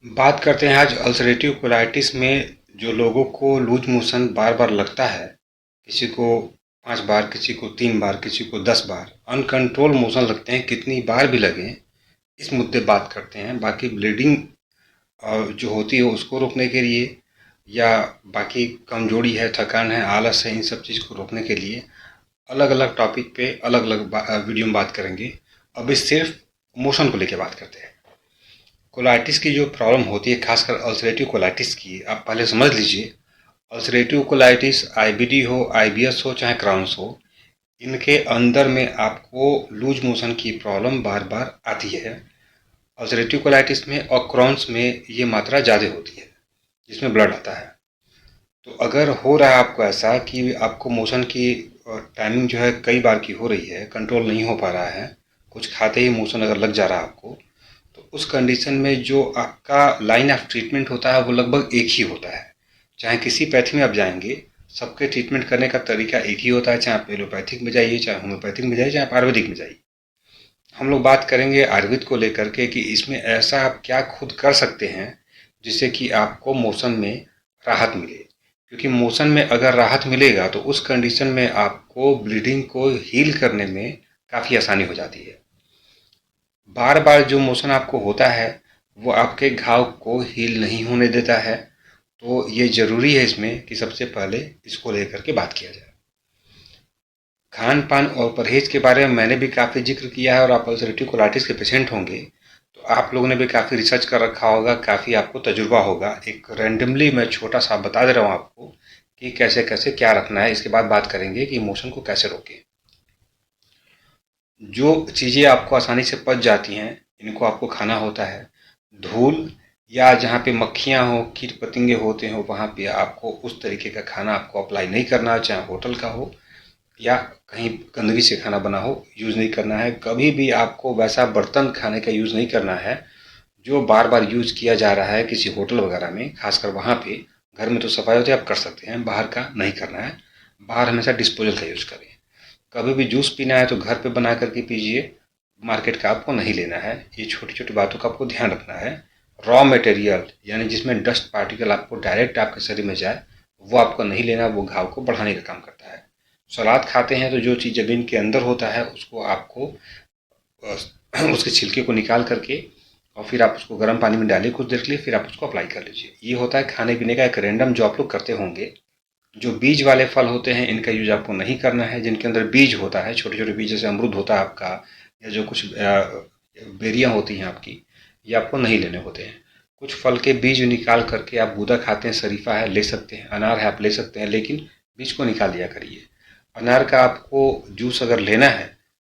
बात करते हैं आज अल्सरेटिव कोलाइटिस में जो लोगों को लूज मोशन बार बार लगता है। किसी को 5 बार, किसी को 3 बार, किसी को 10 बार अनकंट्रोल मोशन लगते हैं। कितनी बार भी लगे, इस मुद्दे बात करते हैं। बाकी ब्लीडिंग जो होती है उसको रोकने के लिए, या बाकी कमजोरी है, थकान है, आलस है, इन सब चीज़ को रोकने के लिए अलग अलग टॉपिक पे अलग अलग वीडियो में बात करेंगे। अभी सिर्फ मोशन को लेकर बात करते हैं। कोलाइटिस की जो प्रॉब्लम होती है, खासकर अल्सरेटिव कोलाइटिस की, आप पहले समझ लीजिए। अल्सरेटिव कोलाइटिस आईबीडी हो, आईबीएस हो, चाहे क्राउन्स हो, इनके अंदर में आपको लूज मोशन की प्रॉब्लम बार बार आती है। अल्सरेटिव कोलाइटिस में और क्रॉन्स में ये मात्रा ज़्यादा होती है, जिसमें ब्लड आता है। तो अगर हो रहा है आपको ऐसा कि आपको मोशन की टाइमिंग जो है कई बार की हो रही है, कंट्रोल नहीं हो पा रहा है, कुछ खाते ही मोशन अगर लग जा रहा है आपको, तो उस कंडीशन में जो आपका लाइन ऑफ ट्रीटमेंट होता है वो लगभग एक ही होता है। चाहे किसी पैथी में आप जाएंगे, सबके ट्रीटमेंट करने का तरीका एक ही होता है। चाहे आप एलोपैथिक में जाइए, चाहे होम्योपैथिक में जाइए, चाहे आप आयुर्वेदिक में जाइए। हम लोग बात करेंगे आयुर्वेद को लेकर के कि इसमें ऐसा आप क्या खुद कर सकते हैं जिससे कि आपको मोशन में राहत मिले। क्योंकि मोशन में अगर राहत मिलेगा तो उस कंडीशन में आपको ब्लीडिंग को हील करने में काफ़ी आसानी हो जाती है। बार बार जो मोशन आपको होता है वो आपके घाव को हील नहीं होने देता है। तो ये ज़रूरी है इसमें कि सबसे पहले इसको लेकर के बात किया जाए। खान पान और परहेज के बारे में मैंने भी काफ़ी जिक्र किया है, और आप अल्सरेटिव कोलाइटिस के पेशेंट होंगे तो आप लोगों ने भी काफ़ी रिसर्च कर रखा होगा, काफ़ी आपको तजुर्बा होगा। एक रैंडमली मैं छोटा सा बता दे रहा हूँ आपको कि कैसे कैसे क्या रखना है। इसके बाद बात करेंगे कि इमोशन को कैसे रोकें। जो चीज़ें आपको आसानी से पच जाती हैं, इनको आपको खाना होता है। धूल या जहाँ पे मक्खियाँ हो, कीट पतंगे होते हो, वहाँ पे आपको उस तरीके का खाना आपको अप्लाई नहीं करना है। चाहे होटल का हो या कहीं गंदगी से खाना बना हो, यूज़ नहीं करना है। कभी भी आपको वैसा बर्तन खाने का यूज़ नहीं करना है जो बार बार यूज़ किया जा रहा है किसी होटल वगैरह में। खासकर वहाँ पे, घर में तो सफाई होती है, आप कर सकते हैं, बाहर का नहीं करना है। बाहर हमेशा डिस्पोजल का यूज़ करें। कभी भी जूस पीना है तो घर पे बना करके पीजिए, मार्केट का आपको नहीं लेना है। ये छोटी छोटी बातों का आपको ध्यान रखना है। रॉ मटेरियल यानी जिसमें डस्ट पार्टिकल आपको डायरेक्ट आपके शरीर में जाए, वो आपको नहीं लेना, वो घाव को बढ़ाने का काम करता है। सलाद खाते हैं तो जो चीज़ ज़मीन के अंदर होता है उसको आपको उसके छिलके को निकाल करके और फिर आप उसको गर्म पानी में डालिए कुछ देर के लिए, फिर आप उसको अप्लाई कर लीजिए। ये होता है खाने पीने का एक रैंडम जो आप लोग करते होंगे। जो बीज वाले फल होते हैं इनका यूज आपको नहीं करना है। जिनके अंदर बीज होता है, छोटे छोटे बीज, जैसे अमरूद होता है आपका, या जो कुछ बेरियां होती हैं आपकी, ये आपको नहीं लेने होते हैं। कुछ फल के बीज निकाल करके आप गूदा खाते हैं, शरीफा है ले सकते हैं, अनार है आप ले सकते हैं, लेकिन बीज को निकाल दिया करिए। अनार का आपको जूस अगर लेना है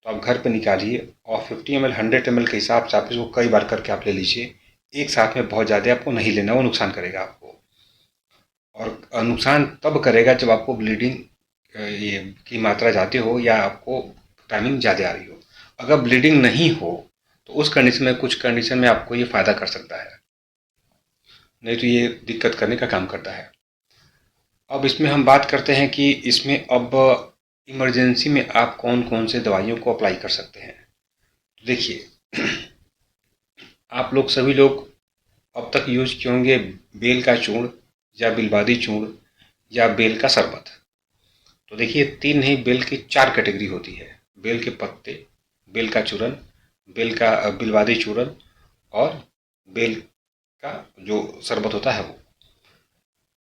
तो आप घर पे निकालिए और 50 ml 100 ml के हिसाब से आप इसको कई बार करके आप ले लीजिए। एक साथ में बहुत ज़्यादा आपको नहीं लेना, वो नुकसान करेगा आपको। और नुकसान तब करेगा जब आपको ब्लीडिंग ये की मात्रा ज़्यादा हो या आपको टाइमिंग ज़्यादा आ रही हो। अगर ब्लीडिंग नहीं हो तो उस कंडीशन में, कुछ कंडीशन में आपको ये फ़ायदा कर सकता है, नहीं तो ये दिक्कत करने का काम करता है। अब इसमें हम बात करते हैं कि इसमें अब इमरजेंसी में आप कौन कौन से दवाइयों को अप्लाई कर सकते हैं। तो देखिए, आप लोग सभी लोग अब तक यूज किए होंगे बेल का चूर्ण, या बिलवादी चूर्ण, या बेल का शरबत। तो देखिए, तीन नहीं, बेल की 4 कैटेगरी होती है। बेल के पत्ते, बेल का चूरन, बेल का बिलवादी चूरन, और बेल का जो शरबत होता है वो।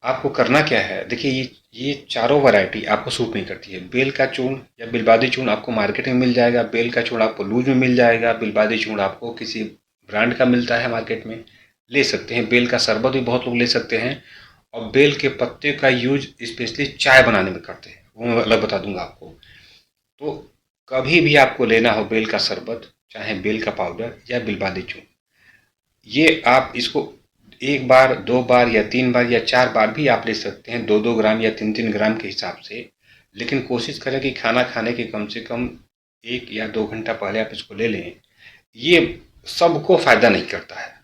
आपको करना क्या है, देखिए, ये चारों वैरायटी आपको सूट नहीं करती है। बेल का चूर्ण या बिलवादी चूर्ण आपको मार्केट में मिल जाएगा। बेल का चूर्ण आपको लूज में मिल जाएगा। बिलवादी चूर्ण आपको किसी ब्रांड का मिलता है मार्केट में, ले सकते हैं। बेल का शरबत भी बहुत लोग ले सकते हैं। और बेल के पत्ते का यूज स्पेशली चाय बनाने में करते हैं, वो मैं अलग बता दूंगा आपको। तो कभी भी आपको लेना हो बेल का शरबत, चाहे बेल का पाउडर या बिलवादी चूर्ण, ये आप इसको 1 बार, 2 बार या 3 बार या 4 बार भी आप ले सकते हैं, 2-2 ग्राम या 3-3 ग्राम के हिसाब से। लेकिन कोशिश करें कि खाना खाने के कम से कम 1 या 2 घंटा पहले आप इसको ले लें। ये सबको फ़ायदा नहीं करता है,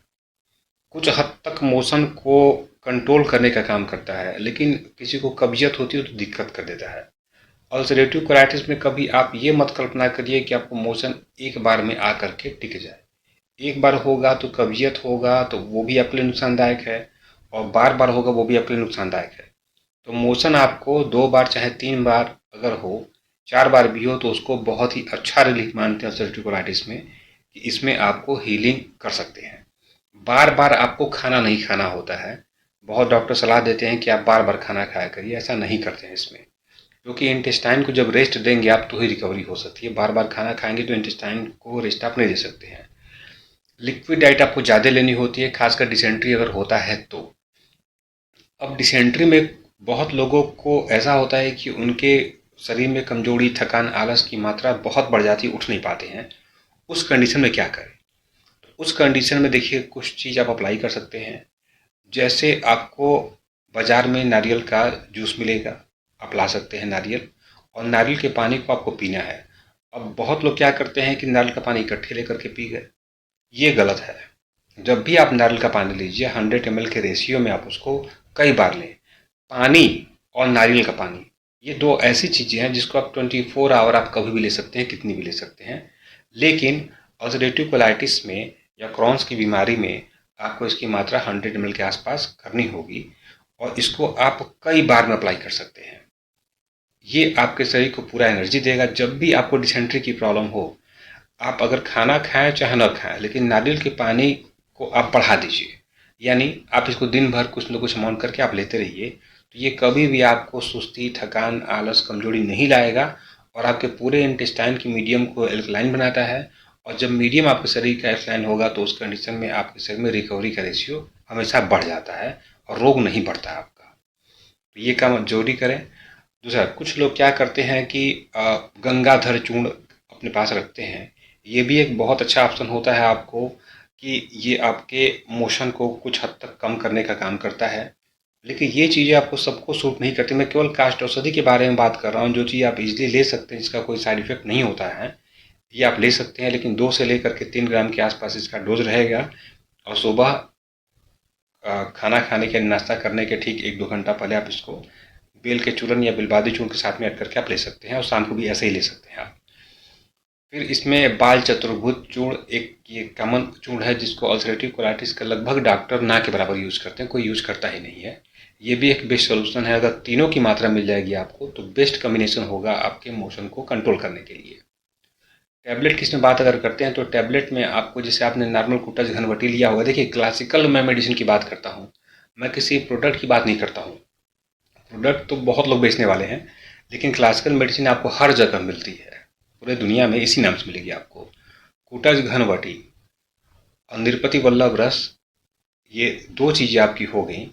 कुछ हद तक मोशन को कंट्रोल करने का काम करता है, लेकिन किसी को कब्जियत होती है तो दिक्कत कर देता है। अल्सरेटिव कोलाइटिस में कभी आप ये मत कल्पना करिए कि आपको मोशन एक बार में आ करके टिक जाए। एक बार होगा तो कब्जियत होगा तो वो भी आपके लिए नुकसानदायक है, और बार बार होगा वो भी आपके लिए नुकसानदायक है। तो मोशन आपको 2 बार चाहे 3 बार अगर हो, 4 बार भी हो, तो उसको बहुत ही अच्छा रिलीफ मानते हैं अल्सरेटिव कोलाइटिस में, कि इसमें आपको हीलिंग कर सकते हैं। बार बार आपको खाना नहीं खाना होता है। बहुत डॉक्टर सलाह देते हैं कि आप बार बार खाना खाया करिए, ऐसा नहीं करते हैं इसमें, क्योंकि इंटेस्टाइन को जब रेस्ट देंगे आप तो ही रिकवरी हो सकती है। बार बार खाना खाएंगे तो इंटेस्टाइन को रेस्ट आप नहीं दे सकते हैं। लिक्विड डाइट आपको ज़्यादा लेनी होती है, खासकर डिसेंट्री अगर होता है तो। अब डिसेंट्री में बहुत लोगों को ऐसा होता है कि उनके शरीर में कमजोरी, थकान, आलस की मात्रा बहुत बढ़ जाती है, उठ नहीं पाते हैं। उस कंडीशन में क्या करें? तो उस कंडीशन में देखिए, कुछ चीज़ आप अप्लाई कर सकते हैं। जैसे आपको बाजार में नारियल का जूस मिलेगा, आप ला सकते हैं नारियल, और नारियल के पानी को आपको पीना है। अब बहुत लोग क्या करते हैं कि नारियल का पानी इकट्ठे लेकर के पी गए, ये गलत है। जब भी आप नारियल का पानी लीजिए 100 ml के रेशियो में आप उसको कई बार लें। पानी और नारियल का पानी, ये दो ऐसी चीज़ें हैं जिसको आप 24 आवर आप कभी भी ले सकते हैं, कितनी भी ले सकते हैं। लेकिन अल्सरेटिव कोलाइटिस में या क्रॉन्स की बीमारी में आपको इसकी मात्रा 100 ml के आसपास करनी होगी, और इसको आप कई बार में अप्लाई कर सकते हैं। ये आपके शरीर को पूरा एनर्जी देगा। जब भी आपको डिसेंट्री की प्रॉब्लम हो, आप अगर खाना खाएं चाहे न खाएं, लेकिन नारियल के पानी को आप बढ़ा दीजिए। यानी आप इसको दिन भर कुछ न कुछ अमाउंट करके आप लेते रहिए, तो ये कभी भी आपको सुस्ती, थकान, आलस, कमजोरी नहीं लाएगा, और आपके पूरे इंटेस्टाइन की मीडियम को एल्कलाइन बनाता है। और जब मीडियम आपके शरीर का एल्कलाइन होगा तो उस कंडीशन में आपके शरीर में रिकवरी का रेशियो हमेशा बढ़ जाता है, और रोग नहीं बढ़ता आपका। तो ये काम जरूरी करें। दूसरा, कुछ लोग क्या करते हैं कि गंगाधर चूर्ण अपने पास रखते हैं। ये भी एक बहुत अच्छा ऑप्शन होता है आपको, कि ये आपके मोशन को कुछ हद तक कम करने का काम करता है। लेकिन ये चीज़ें आपको सबको सूट नहीं करती। मैं केवल काष्ठ औषधि के बारे में बात कर रहा हूँ, जो चीज़ आप इजीली ले सकते हैं, जिसका कोई साइड इफेक्ट नहीं होता है, ये आप ले सकते हैं। लेकिन 2 से लेकर के 3 ग्राम के आसपास इसका डोज रहेगा, और सुबह खाना खाने के, नाश्ता करने के ठीक 1-2 घंटा पहले आप इसको बेल के चूर्ण या बिलबादी चूर्ण के साथ में ऐड करके आप ले सकते हैं, और शाम को भी ऐसे ही ले सकते हैं आप। फिर इसमें बाल चतुर्भुज चूर्ण, एक ये कॉमन चूर्ण है जिसको अल्सरेटिव कोलाइटिस का लगभग डॉक्टर ना के बराबर यूज करते हैं, कोई यूज करता ही नहीं है। ये भी एक बेस्ट सोल्यूशन है। अगर तीनों की मात्रा मिल जाएगी आपको तो बेस्ट कॉम्बिनेशन होगा आपके मोशन को कंट्रोल करने के लिए। टैबलेट की इसमें बात अगर करते हैं, तो टैबलेट में आपको, जैसे आपने नॉर्मल कुटज घनवटी लिया होगा, देखिए क्लासिकल मैं मेडिसिन की बात करता हूँ, मैं किसी प्रोडक्ट की बात नहीं करता हूँ। प्रोडक्ट तो बहुत लोग बेचने वाले हैं, लेकिन क्लासिकल मेडिसिन आपको हर जगह मिलती है, पूरे दुनिया में इसी नाम से मिलेगी आपको। कुटज घनवटी और निरपति वल्लभ रस, ये दो चीज़ें आपकी हो गई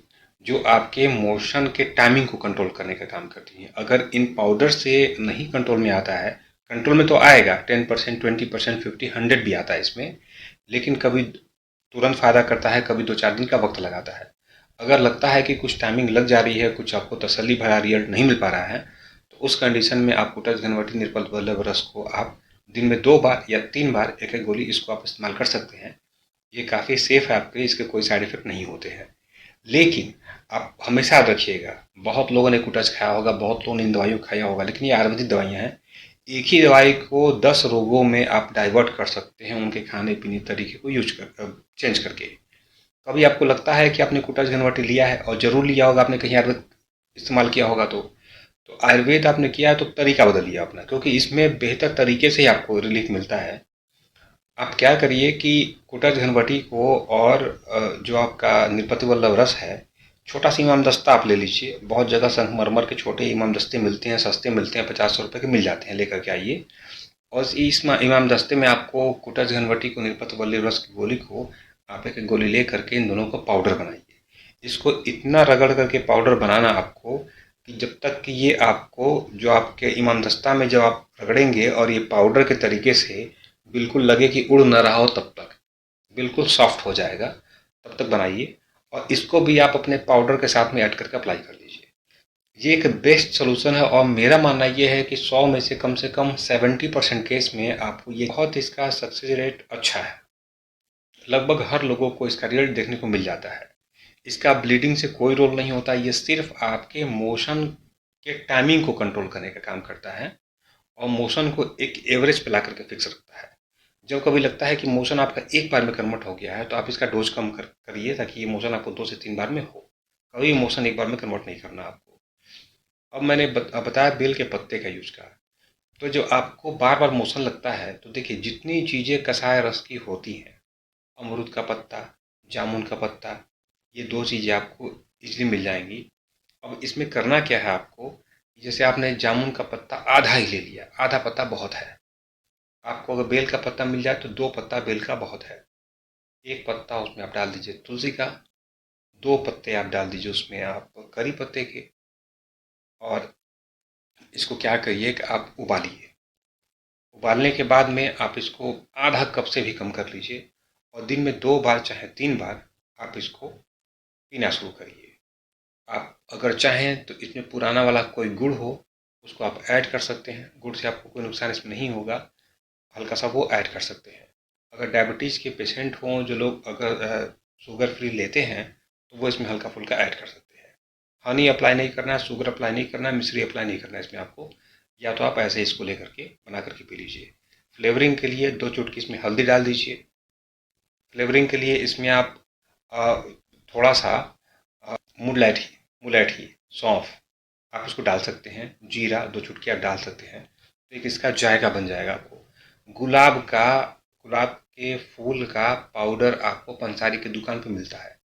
जो आपके मोशन के टाइमिंग को कंट्रोल करने का काम करती हैं। अगर इन पाउडर से नहीं कंट्रोल में आता है, कंट्रोल में तो आएगा, 10%, 20%, 50, 100 भी आता है इसमें, लेकिन कभी तुरंत फ़ायदा करता है, कभी 2-4 दिन का वक्त लगाता है। अगर लगता है कि कुछ टाइमिंग लग जा रही है, कुछ आपको तसल्ली भरा रिजल्ट नहीं मिल पा रहा है, तो उस कंडीशन में आप कुटज घनवटी निरपत वल्लभ रस को आप दिन में 2 बार या 3 बार एक एक गोली इसको आप इस्तेमाल कर सकते हैं। ये काफ़ी सेफ है आपके लिए, इसके कोई साइड इफेक्ट नहीं होते हैं। लेकिन आप हमेशा याद रखिएगा, बहुत लोगों ने कुटच खाया होगा, बहुत लोगों ने इन दवाइयों को खाया होगा, लेकिन ये आयुर्वेदिक दवाइयाँ हैं। एक ही दवाई को 10 रोगों में आप डाइवर्ट कर सकते हैं, उनके खाने पीने तरीके को चेंज करके। कभी आपको लगता है कि आपने कुटच घनवटी लिया है, और जरूर लिया होगा, आपने कहीं आयुर्वेद इस्तेमाल किया होगा, तो आयुर्वेद आपने किया है तो तरीका बदल लिया अपना, क्योंकि इसमें बेहतर तरीके से ही आपको रिलीफ मिलता है। आप क्या करिए कि कुटच घनवटी को और जो आपका निरपति वल्लभ रस है, छोटा सा इमाम दस्ता आप ले लीजिए। बहुत जगह संगमरमर के छोटे इमाम दस्ते मिलते हैं, सस्ते मिलते हैं, 50-100 रुपये के मिल जाते हैं, लेकर के आइए। और इस इमाम दस्ते में आपको कुटच घनवटी को, निरपति वल्लभ रस की गोली को आप एक एक गोली ले करके इन दोनों को पाउडर बनाइए। इसको इतना रगड़ करके पाउडर बनाना आपको, कि जब तक कि ये आपको, जो आपके इमाम दस्ता में जब आप रगड़ेंगे और ये पाउडर के तरीके से बिल्कुल लगे कि उड़ ना रहा हो, तब तक बिल्कुल सॉफ्ट हो जाएगा, तब तक बनाइए। और इसको भी आप अपने पाउडर के साथ में ऐड करके अप्लाई कर लीजिए। ये एक बेस्ट सोल्यूशन है, और मेरा मानना ये है कि 100 में से कम 70% केस में आपको ये बहुत, इसका सक्सेस रेट अच्छा है। लगभग हर लोगों को इसका रिजल्ट देखने को मिल जाता है। इसका ब्लीडिंग से कोई रोल नहीं होता, ये सिर्फ आपके मोशन के टाइमिंग को कंट्रोल करने का काम करता है, और मोशन को एक एवरेज पे ला करके फिक्स रखता है। जब कभी लगता है कि मोशन आपका एक बार में कन्वर्ट हो गया है तो आप इसका डोज कम करिए, ताकि ये मोशन आपको 2 से 3 बार में हो। कभी मोशन एक बार में कन्वर्ट नहीं करना आपको। अब मैंने बताया बेल के पत्ते का यूज़ का। तो जो आपको बार बार मोशन लगता है, तो देखिए जितनी चीज़ें कषाय रस की होती हैं, अमरूद का पत्ता, जामुन का पत्ता, ये 2 चीज़ें आपको इजीली मिल जाएंगी। अब इसमें करना क्या है आपको, जैसे आपने जामुन का पत्ता आधा ही ले लिया, आधा पत्ता बहुत है। आपको अगर बेल का पत्ता मिल जाए तो 2 पत्ता बेल का बहुत है। 1 पत्ता उसमें आप डाल दीजिए तुलसी का, 2 पत्ते आप डाल दीजिए उसमें आप करी पत्ते के, और इसको क्या करिए कि आप उबालिए। उबालने के बाद में आप इसको आधा कप से भी कम कर लीजिए, और दिन में 2 बार चाहे 3 बार आप इसको पीना शुरू करिए। आप अगर चाहें तो इसमें पुराना वाला कोई गुड़ हो, उसको आप ऐड कर सकते हैं। गुड़ से आपको कोई नुकसान इसमें नहीं होगा, हल्का सा वो ऐड कर सकते हैं। अगर डायबिटीज़ के पेशेंट हों, जो लोग अगर शुगर फ्री लेते हैं, तो वो इसमें हल्का फुल्का ऐड कर सकते हैं। हनी अप्लाई नहीं करना है, शुगर अप्लाई नहीं करना है, मिश्री अप्लाई नहीं करना है इसमें आपको। या तो आप ऐसे इसको लेकर के बना करके पी लीजिए। फ्लेवरिंग के लिए 2 चुटकी इसमें हल्दी डाल दीजिए। फ्लेवरिंग के लिए इसमें आप थोड़ा सा मुलैठी मुलैठी सौंफ आप उसको डाल सकते हैं। जीरा 2 चुटकी आप डाल सकते हैं। तो एक इसका जायका बन जाएगा आपको। गुलाब के फूल का पाउडर आपको पंसारी की दुकान पे मिलता है,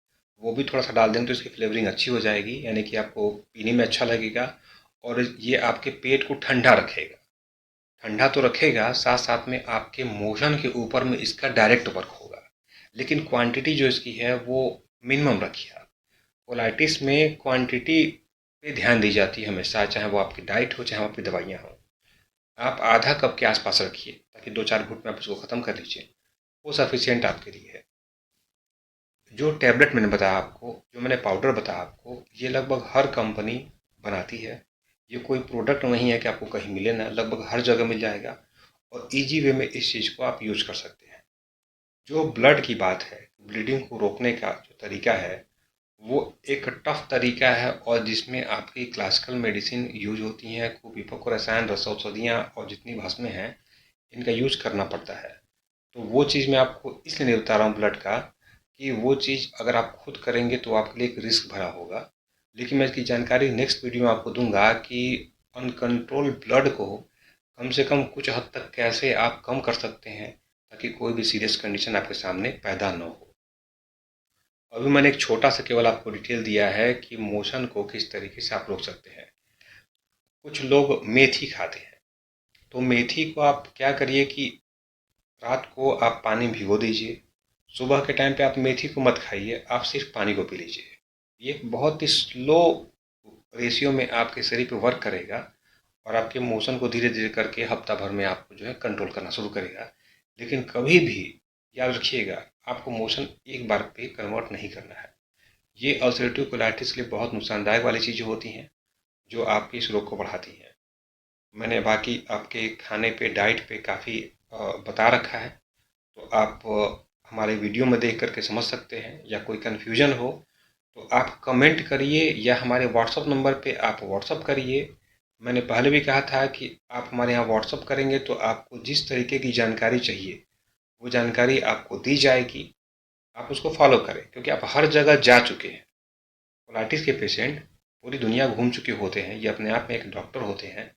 वो भी थोड़ा सा डाल देंगे तो इसकी फ्लेवरिंग अच्छी हो जाएगी, यानी कि आपको पीने में अच्छा लगेगा। और ये आपके पेट को ठंडा रखेगा। ठंडा तो रखेगा, साथ साथ में आपके मोशन के ऊपर में इसका डायरेक्ट वर्क होगा। लेकिन क्वांटिटी जो इसकी है वो मिनिमम रखिए आप। कोलाइटिस में क्वांटिटी पे ध्यान दी जाती है हमेशा, चाहे वो आपकी डाइट हो चाहे वो आपकी दवाइयाँ हो। आप आधा कप के आसपास रखिए, ताकि 2-4 घूंट में आप इसको ख़त्म कर लीजिए, वो सफिशियंट आपके लिए है। जो टैबलेट मैंने बताया आपको, जो मैंने पाउडर बताया आपको, ये लगभग हर कंपनी बनाती है। ये कोई प्रोडक्ट नहीं है कि आपको कहीं मिले ना, लगभग हर जगह मिल जाएगा। और ईजी वे में इस चीज़ को आप यूज कर सकते हैं। जो ब्लड की बात है, ब्लीडिंग को रोकने का जो तरीका है, वो एक टफ तरीका है, और जिसमें आपकी क्लासिकल मेडिसिन यूज होती हैं, कुपीपक रसायन रस औषधियाँ और जितनी भस्में हैं, इनका यूज करना पड़ता है। तो वो चीज़ मैं आपको इसलिए नहीं बता रहा हूँ ब्लड का, कि वो चीज़ अगर आप खुद करेंगे तो आपके लिए एक रिस्क भरा होगा। लेकिन मैं इसकी जानकारी नेक्स्ट वीडियो में आपको दूंगा कि अनकंट्रोल ब्लड को कम से कम कुछ हद तक कैसे आप कम कर सकते हैं, ताकि कोई भी सीरियस कंडीशन आपके सामने पैदा न हो। अभी मैंने एक छोटा सा केवल आपको डिटेल दिया है कि मोशन को किस तरीके से आप रोक सकते हैं। कुछ लोग मेथी खाते हैं, तो मेथी को आप क्या करिए कि रात को आप पानी भिगो दीजिए। सुबह के टाइम पे आप मेथी को मत खाइए, आप सिर्फ पानी को पी लीजिए। ये बहुत ही स्लो रेशियो में आपके शरीर पे वर्क करेगा, और आपके मोशन को धीरे धीरे करके हफ्ता भर में आपको जो है कंट्रोल करना शुरू करेगा। लेकिन कभी भी याद रखिएगा, आपको मोशन एक बार पे कन्वर्ट नहीं करना है। ये अल्सरेटिव कोलाइटिस के लिए बहुत नुकसानदायक वाली चीज़ें होती हैं, जो आपके इस रोग को बढ़ाती हैं। मैंने बाकी आपके खाने पे, डाइट पे काफ़ी बता रखा है, तो आप हमारे वीडियो में देख करके समझ सकते हैं। या कोई कन्फ्यूजन हो तो आप कमेंट करिए, या हमारे व्हाट्सअप नंबर पे आप व्हाट्सअप करिए। मैंने पहले भी कहा था कि आप हमारे यहाँ व्हाट्सअप करेंगे तो आपको जिस तरीके की जानकारी चाहिए, वो जानकारी आपको दी जाएगी। आप उसको फॉलो करें, क्योंकि आप हर जगह जा चुके हैं। कोलाइटिस के पेशेंट पूरी दुनिया घूम चुके होते हैं, ये अपने आप में एक डॉक्टर होते हैं,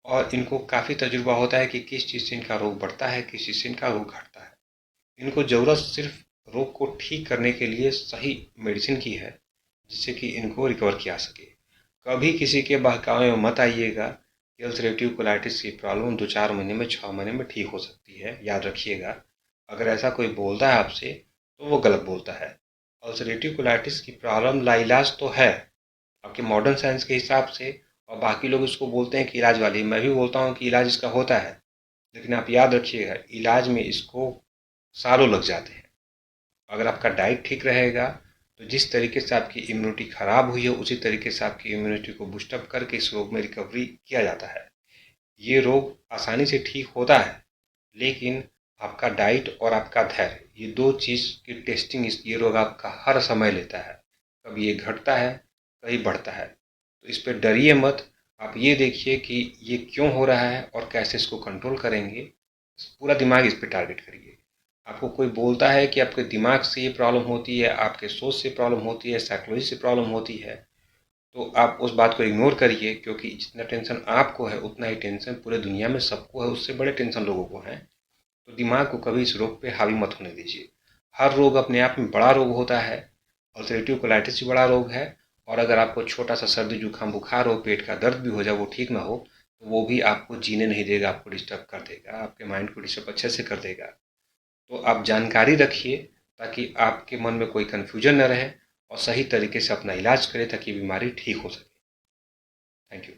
और इनको काफ़ी तजुर्बा होता है कि किस चीज़ से इनका रोग बढ़ता है, किस चीज़ से इनका रोग घटता है। इनको ज़रूरत सिर्फ रोग को ठीक करने के लिए सही मेडिसिन की है, जिससे कि इनको रिकवर किया सके। कभी किसी के बहकावे में मत आइएगा कि अल्सरेटिव कोलाइटिस की प्रॉब्लम 2-4 महीने में, 6 महीने में ठीक हो सकती है। याद रखिएगा, अगर ऐसा कोई बोलता है आपसे तो वो गलत बोलता है। अल्सरेटिव कोलाइटिस की प्रॉब्लम लाइलाज तो है आपके मॉडर्न साइंस के हिसाब से, और बाकी लोग इसको बोलते हैं कि इलाज वाली। मैं भी बोलता हूँ कि इलाज इसका होता है, लेकिन आप याद रखिएगा, इलाज में इसको सालों लग जाते हैं। अगर आपका डाइट ठीक रहेगा तो जिस तरीके से आपकी इम्यूनिटी ख़राब हुई है, उसी तरीके से आपकी इम्यूनिटी को बूस्टअप करके इस रोग में रिकवरी किया जाता है। ये रोग आसानी से ठीक होता है, लेकिन आपका डाइट और आपका धैर्य, ये 2 चीज़ की टेस्टिंग ये रोग आपका हर समय लेता है। कभी ये घटता है, कभी बढ़ता है। तो इस पे डरिए मत। आप ये देखिए कि ये क्यों हो रहा है और कैसे इसको कंट्रोल करेंगे। पूरा दिमाग इस पे टारगेट करिए। आपको कोई बोलता है कि आपके दिमाग से ये प्रॉब्लम होती है, आपके सोच से प्रॉब्लम होती है, साइकोलॉजी से प्रॉब्लम होती है, तो आप उस बात को इग्नोर करिए, क्योंकि जितना टेंशन आपको है उतना ही टेंशन पूरे दुनिया में सबको है, उससे बड़े टेंशन लोगों को है। तो दिमाग को कभी इस रोग पे हावी मत होने दीजिए। हर रोग अपने आप में बड़ा रोग होता है। अल्सरेटिव कोलाइटिस भी बड़ा रोग है। और अगर आपको छोटा सा सर्दी जुकाम बुखार हो, पेट का दर्द भी हो जाए, वो ठीक ना हो, तो वो भी आपको जीने नहीं देगा, आपको डिस्टर्ब कर देगा, आपके माइंड को डिस्टर्ब अच्छे से कर देगा। तो आप जानकारी रखिए, ताकि आपके मन में कोई कन्फ्यूजन न रहे, और सही तरीके से अपना इलाज करें ताकि बीमारी ठीक हो सके। Thank you.